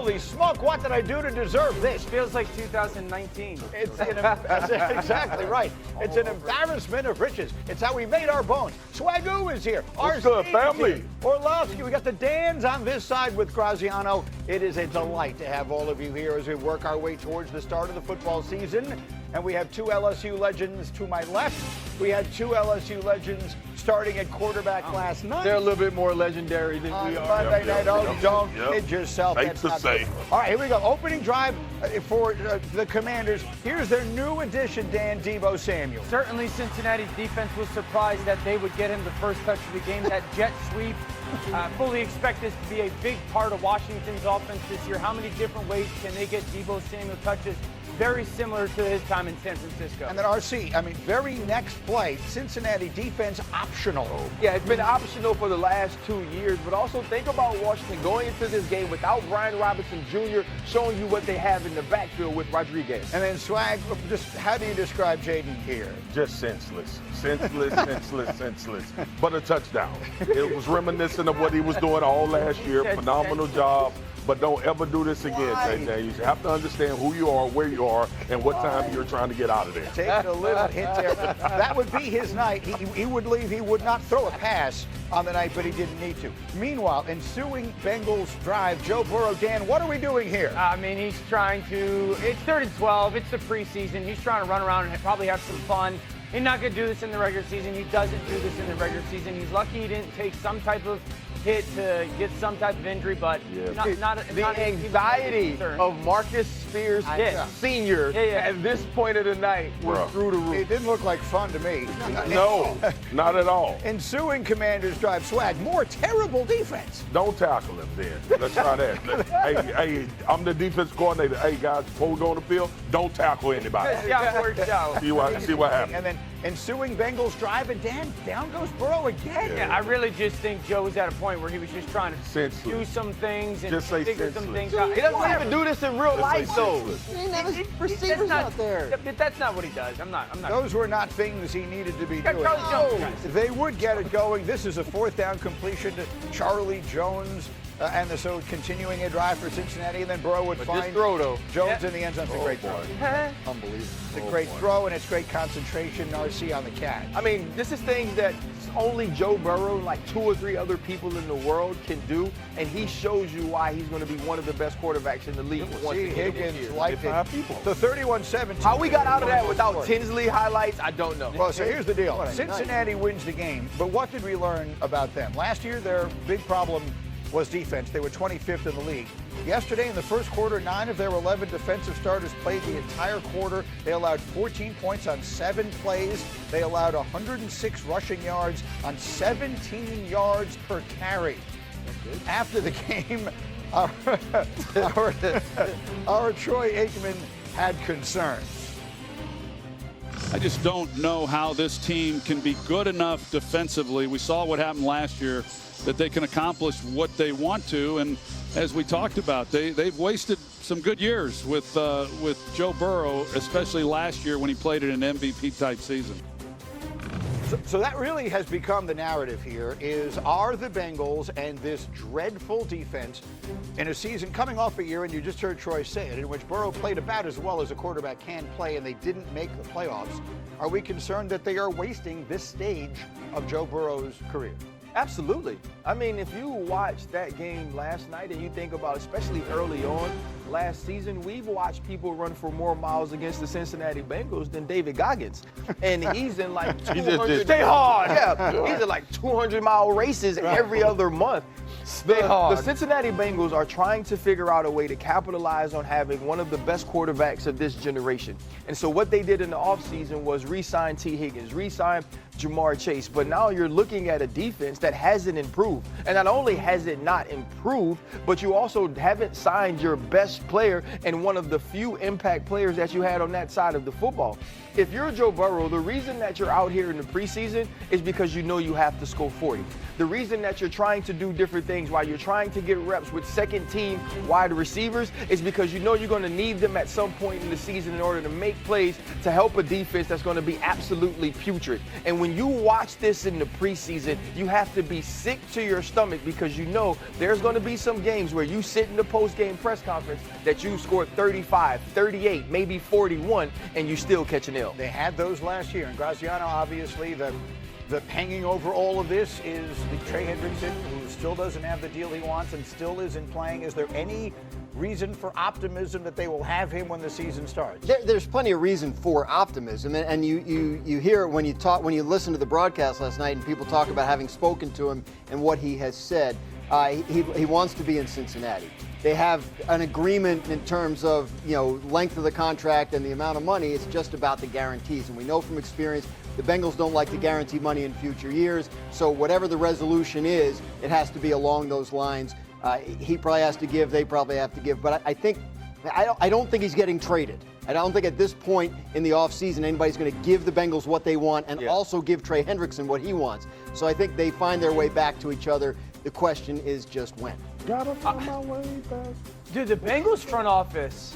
Holy smoke, what did I do to deserve this? Feels like 2019. That's exactly right. It's an embarrassment of riches. It's how we made our bones. Swagoo is here. What's good, family? Orlovsky, we got the Dans on this side with Graziano. It is a delight to have all of you here as we work our way towards the start of the football season. And we have two LSU legends to my left. We had two LSU legends starting at quarterback last night. They're a little bit more legendary than we are. Monday night. Don't kid yourself. Safe That's to not say. good. All right, here we go. Opening drive for the Commanders. Here's their new addition, Dan Deebo Samuel. Certainly Cincinnati's defense was surprised that they would get him the first touch of the game. That jet sweep. Fully expect this to be a big part of Washington's offense this year. How many different ways can they get Deebo Samuel touches? Very similar to his time in San Francisco. And then RC, very next play, Cincinnati defense optional. Yeah, it's been optional for the last 2 years, but also think about Washington going into this game without Brian Robinson Jr. showing you what they have in the backfield with Rodriguez. And then Swag, just how do you describe Jayden here? Just senseless. Senseless. But a touchdown. It was reminiscent of what he was doing all last year. Phenomenal job. But don't ever do this again, JJ. You have to understand who you are, where you are, and what time you're trying to get out of there. Taking a little hint there. That would be his night. He would leave. He would not throw a pass on the night, but he didn't need to. Meanwhile, ensuing Bengals drive, Joe Burrow, Dan, what are we doing here? He's trying to, it's 3rd and 12, it's the preseason. He's trying to run around and probably have some fun. He's not going to do this in the regular season. He doesn't do this in the regular season. He's lucky he didn't take some type of hit to get some type of injury, but not the anxiety of Marcus Spears Sr. at this point of the night was through the roof. It didn't look like fun to me. No, not at all. Ensuing Commanders drive, Swag, more terrible defense. Don't tackle him then. Let's try that. hey, I'm the defense coordinator. Hey, guys, before we go on the field, don't tackle anybody. Yeah, worked out. See what happens. And then ensuing Bengals drive, and Dan, down goes Burrow again. Yeah, I really just think Joe was at a point where he was just trying to do some things and just figure some things out. He doesn't even do this in real life, though. He never receivers out there. That's not what he does. I'm not. Those were not things he needed to be doing. They would get it going. This is a 4th down completion to Charlie Jones. And so continuing a drive for Cincinnati, and then Burrow would find this throw, though. Jones in the end zone. It's a great throw. Unbelievable. It's a great throw, and it's great concentration, RC, on the catch. This is things that only Joe Burrow, like 2 or 3 other people in the world can do, and he shows you why he's going to be one of the best quarterbacks in the league. Higgins liked it. The 31-17. How we got out of that without Tinsley highlights, I don't know. Well, so here's the deal. Cincinnati wins the game, but what did we learn about them? Last year, their big problem was defense. They were 25th in the league. Yesterday in the first quarter, 9 of their 11 defensive starters played the entire quarter. They allowed 14 points on 7 plays. They allowed 106 rushing yards on 17 yards per carry. After the game, our Troy Aikman had concerns. I just don't know how this team can be good enough defensively. We saw what happened last year, that they can accomplish what they want to. And as we talked about, they've wasted some good years with Joe Burrow, especially last year when he played in an MVP-type season. So that really has become the narrative here, are the Bengals and this dreadful defense in a season coming off a year, and you just heard Troy say it, in which Burrow played about as well as a quarterback can play, and they didn't make the playoffs. Are we concerned that they are wasting this stage of Joe Burrow's career? Absolutely. If you watch that game last night and you think about, especially early on last season, we've watched people run for more miles against the Cincinnati Bengals than David Goggins. And he's in like 200. Stay hard. Yeah, he's in like 200-mile races every other month. The Cincinnati Bengals are trying to figure out a way to capitalize on having one of the best quarterbacks of this generation. And so what they did in the offseason was re-sign T. Higgins, re-sign Jamar Chase. But now you're looking at a defense that hasn't improved. And not only has it not improved, but you also haven't signed your best player and one of the few impact players that you had on that side of the football. If you're Joe Burrow, the reason that you're out here in the preseason is because you know you have to score 40. The reason that you're trying to do different things while you're trying to get reps with second-team wide receivers is because you know you're going to need them at some point in the season in order to make plays to help a defense that's going to be absolutely putrid. And when you watch this in the preseason, you have to be sick to your stomach because you know there's going to be some games where you sit in the post-game press conference that you scored 35, 38, maybe 41, and you still catch an L. They had those last year, and Graziano, obviously, the hanging over all of this is the Trey Hendrickson, who still doesn't have the deal he wants and still isn't playing. Is there any reason for optimism that they will have him when the season starts? There's plenty of reason for optimism, and you hear it when you listen to the broadcast last night, and people talk about having spoken to him and what he has said. He wants to be in Cincinnati. They have an agreement in terms of length of the contract and the amount of money. It's just about the guarantees, and we know from experience the Bengals don't like to guarantee money in future years. So whatever the resolution is, it has to be along those lines. He probably has to give. They probably have to give. But I don't think he's getting traded. I don't think at this point in the offseason anybody's going to give the Bengals what they want and also give Trey Hendrickson what he wants. So I think they find their way back to each other. The question is just when. Gotta find my way back. Dude, the Bengals front office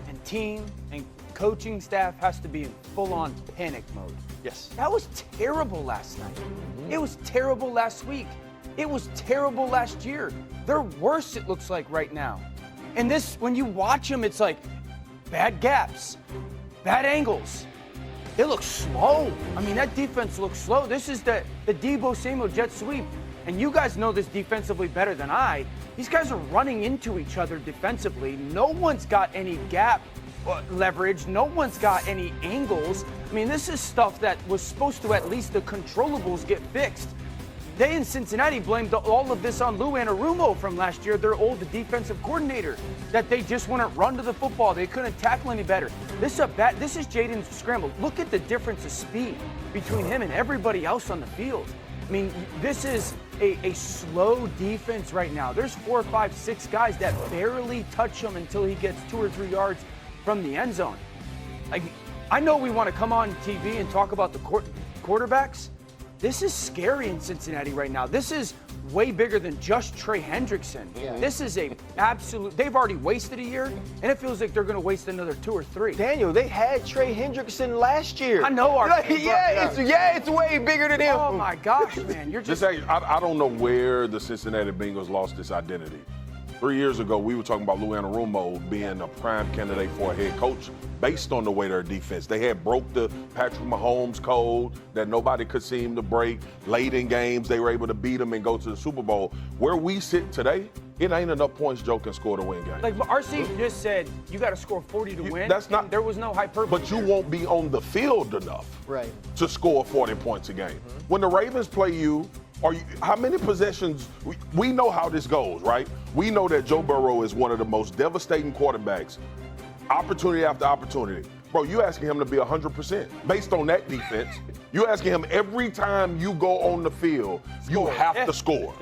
and team and coaching staff has to be in full-on panic mode. Yes. That was terrible last night. It was terrible last week. It was terrible last year. They're worse, it looks like, right now. And this, when you watch them, it's like bad gaps, bad angles. It looks slow. I mean, that defense looks slow. This is the Deebo Samuel jet sweep. And you guys know this defensively better than I. These guys are running into each other defensively. No one's got any gap leverage. No one's got any angles. I mean, this is stuff that was supposed to at least the controllables get fixed. They in Cincinnati blamed all of this on Lou Anarumo from last year, their old defensive coordinator, that they just wouldn't run to the football. They couldn't tackle any better. This is Jayden's scramble. Look at the difference of speed between him and everybody else on the field. I mean, this is a slow defense right now. There's 4, 5, 6 guys that barely touch him until he gets 2 or 3 yards from the end zone. Like, I know we want to come on TV and talk about the quarterbacks. This is scary in Cincinnati right now. This is way bigger than just Trey Hendrickson. Yeah. This is a absolute, they've already wasted a year, and it feels like they're going to waste another 2 or 3. Daniel, they had Trey Hendrickson last year. I know our it's way bigger than him. Oh my gosh, man. You're just I don't know where the Cincinnati Bengals lost this identity. 3 years ago, we were talking about Lou Anarumo being a prime candidate for a head coach based on the way their defense. They had broke the Patrick Mahomes code that nobody could seem to break. Late in games, they were able to beat them and go to the Super Bowl. Where we sit today, it ain't enough points Joe can score to win games. Like RC just said, you got to score 40 to win. That's not. There was no hyperbole. But you won't be on the field enough to score 40 points a game. When the Ravens play you, how many possessions? We know how this goes, right? We know that Joe Burrow is one of the most devastating quarterbacks, opportunity after opportunity. Bro, you asking him to be 100% based on that defense. You asking him every time you go on the field, you have to score,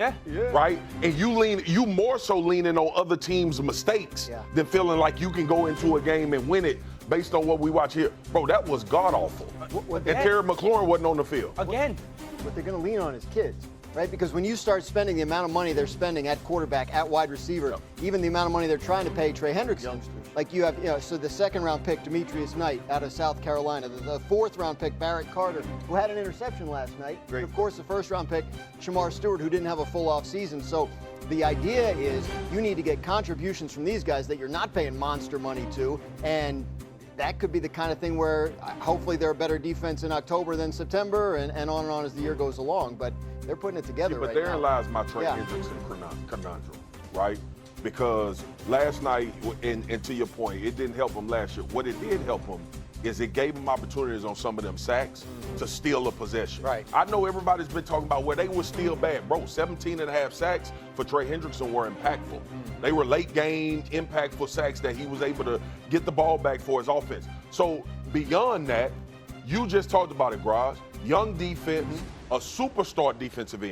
right? And you more so leaning on other teams' mistakes than feeling like you can go into a game and win it based on what we watch here. Bro, that was god-awful. And Terry McLaurin wasn't on the field. Again. What they're going to lean on is kids, right? Because when you start spending the amount of money they're spending at quarterback, at wide receiver, even the amount of money they're trying to pay Trey Hendrickson, like you have, so the 2nd-round pick, Demetrius Knight, out of South Carolina, the 4th-round pick, Barrett Carter, who had an interception last night, and of course the 1st-round pick, Shamar Stewart, who didn't have a full offseason. So the idea is you need to get contributions from these guys that you're not paying monster money to, and that could be the kind of thing where hopefully they're a better defense in October than September and on as the year goes along. But they're putting it together right now. But therein lies my Trey Hendrickson conundrum, right? Because last night, and to your point, it didn't help him last year. What it did help him is it gave him opportunities on some of them sacks to steal a possession. Right. I know everybody's been talking about where they were still bad. Bro, 17.5 sacks for Trey Hendrickson were impactful. They were late game, impactful sacks that he was able to get the ball back for his offense. So beyond that, you just talked about it, Graz. Young defense, a superstar defensive end.